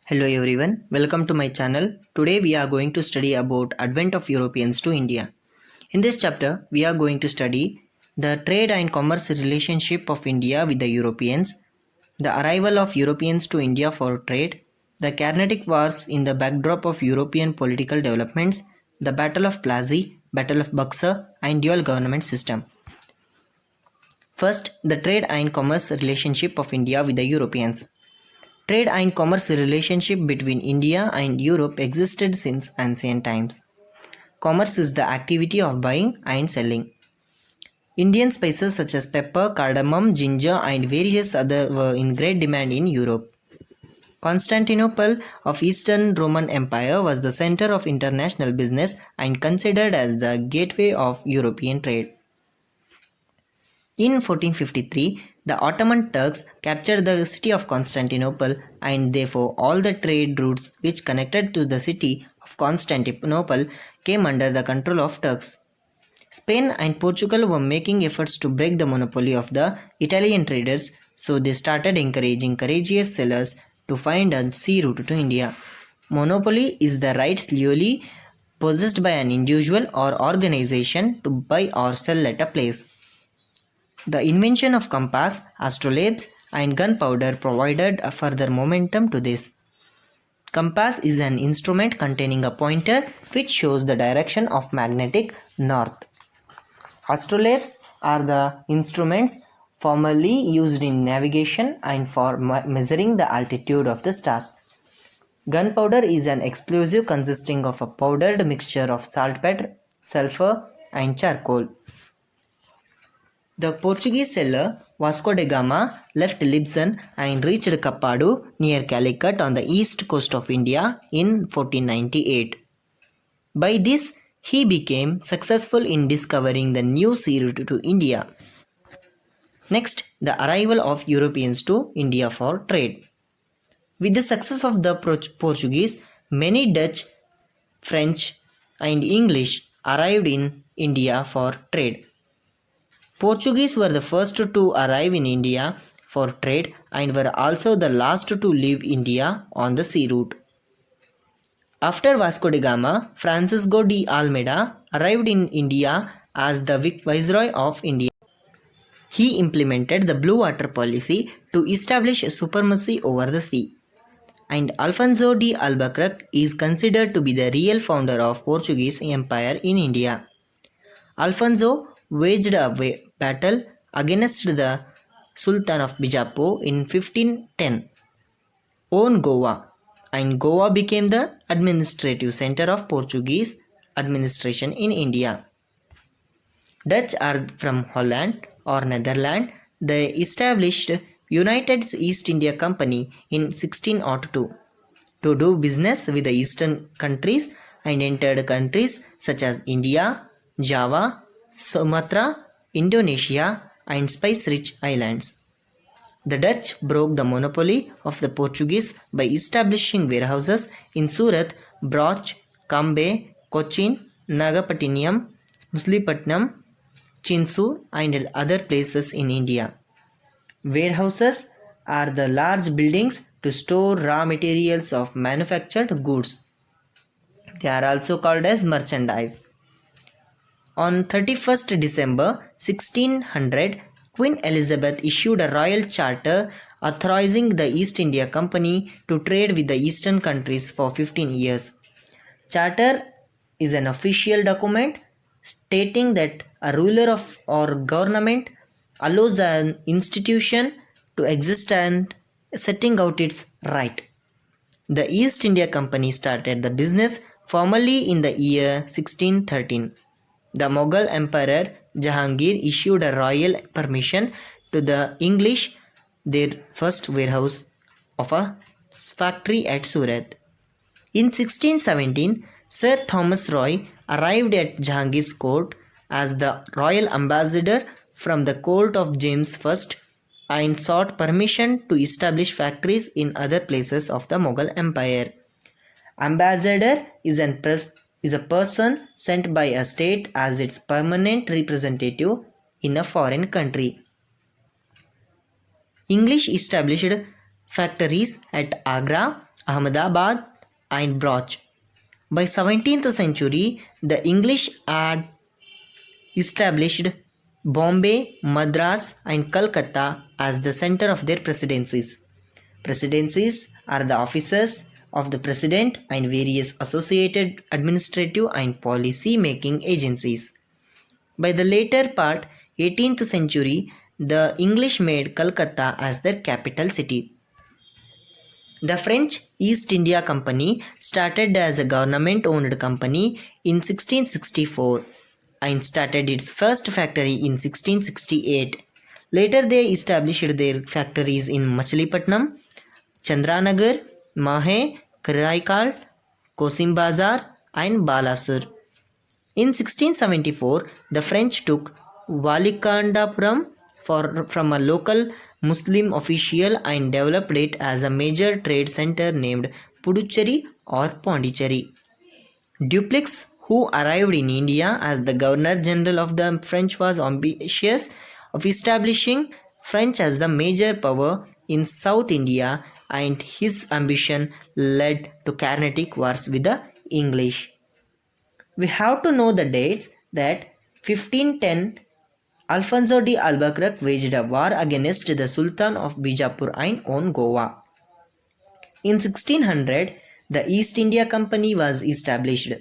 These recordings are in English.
Hello everyone, welcome to my channel. Today we are going to study about advent of Europeans to India. In this chapter, we are going to study the trade and commerce relationship of India with the Europeans, the arrival of Europeans to India for trade, the Carnatic Wars in the backdrop of European political developments, the Battle of Plassey, Battle of Buxar and dual government system. First, the trade and commerce relationship of India with the Europeans. Trade and commerce relationship between India and Europe existed since ancient times. Commerce is the activity of buying and selling. Indian spices such as pepper, cardamom, ginger and various other were in great demand in Europe. Constantinople of Eastern Roman Empire was the center of international business and considered as the gateway of European trade. In 1453, the Ottoman Turks captured the city of Constantinople and therefore all the trade routes which connected to the city of Constantinople came under the control of Turks. Spain and Portugal were making efforts to break the monopoly of the Italian traders, so they started encouraging courageous sellers to find a sea route to India. Monopoly is the right legally possessed by an individual or organization to buy or sell at a place. The invention of compass, astrolabes and gunpowder provided a further momentum to this. Compass is an instrument containing a pointer which shows the direction of magnetic north. Astrolabes are the instruments formerly used in navigation and for measuring the altitude of the stars. Gunpowder is an explosive consisting of a powdered mixture of saltpeter, sulfur and charcoal. The Portuguese sailor Vasco da Gama left Lisbon and reached Kapadu near Calicut on the east coast of India in 1498. By this, he became successful in discovering the new sea route to India. Next, the arrival of Europeans to India for trade. With the success of the Portuguese, many Dutch, French and English arrived in India for trade. Portuguese were the first to arrive in India for trade and were also the last to leave India on the sea route. After Vasco da Gama, Francisco de Almeida arrived in India as the Viceroy of India. He implemented the Blue Water Policy to establish supremacy over the sea. And Alfonso de Albuquerque is considered to be the real founder of Portuguese Empire in India. Alfonso waged a battle against the Sultan of Bijapur in 1510, owned Goa, and Goa became the administrative center of Portuguese administration in India. Dutch are from Holland or Netherlands. They established United East India Company in 1602 to do business with the eastern countries and entered countries such as India, Java, Sumatra, Indonesia and spice-rich islands. The Dutch broke the monopoly of the Portuguese by establishing warehouses in Surat, Broch, Cambe, Cochin, Nagapattinam, Muslipatnam, Chinsu and other places in India. Warehouses are the large buildings to store raw materials of manufactured goods. They are also called as merchandise. On 31st December 1600, Queen Elizabeth issued a royal charter authorizing the East India Company to trade with the eastern countries for 15 years. Charter is an official document stating that a ruler of or government allows an institution to exist and setting out its right. The East India Company started the business formally in the year 1613. The Mughal Emperor Jahangir issued a royal permission to the English their first warehouse of a factory at Surat. In 1617, Sir Thomas Roy arrived at Jahangir's court as the royal ambassador from the court of James I and sought permission to establish factories in other places of the Mughal Empire. Ambassador is a person sent by a state as its permanent representative in a foreign country. English established factories at Agra, Ahmedabad, and Brach. By 17th century, the English had established Bombay, Madras, and Calcutta as the center of their presidencies. Presidencies are the offices of the president and various associated administrative and policy making agencies. By the later part 18th century, the English made Calcutta as their capital city. The French East India Company started as a government-owned company in 1664 and started its first factory in 1668. Later they established their factories in Machilipatnam, Chandranagar, Mahe, Karaikal, Kosimbazar and Balasur. In 1674, the French took Valikandapuram from a local Muslim official and developed it as a major trade center named Puducherry or Pondicherry. Dupleix, who arrived in India as the Governor General of the French, was ambitious of establishing French as the major power in South India, and his ambition led to Carnatic wars with the English. We have to know the dates that 1510 Alfonso de Albuquerque waged a war against the Sultan of Bijapur and won Goa. In 1600, the East India Company was established.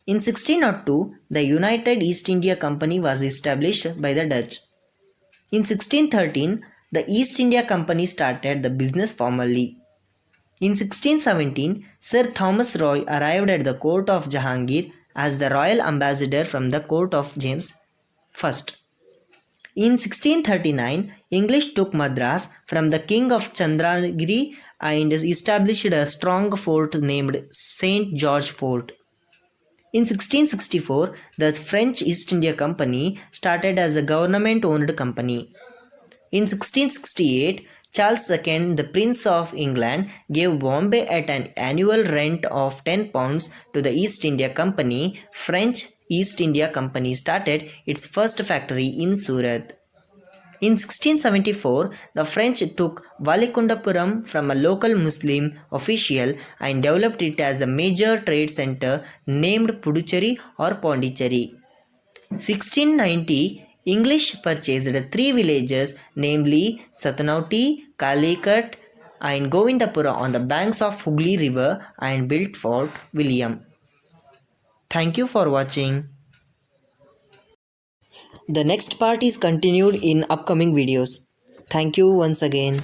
In 1602, the United East India Company was established by the Dutch. In 1613, the East India Company started the business formally. In 1617, Sir Thomas Roy arrived at the court of Jahangir as the royal ambassador from the court of James I. In 1639, English took Madras from the king of Chandragiri and established a strong fort named St. George Fort. In 1664, the French East India Company started as a government-owned company. In 1668, Charles II, the Prince of England, gave Bombay at an annual rent of £10 to the East India Company. French East India Company started its first factory in Surat. In 1674, the French took Valikundapuram from a local Muslim official and developed it as a major trade center named Puducherry or Pondicherry. 1690, English purchased 3 villages, namely Satanauti, Calicut, and Govindapura on the banks of Hooghly River and built Fort William. Thank you for watching. The next part is continued in upcoming videos. Thank you once again.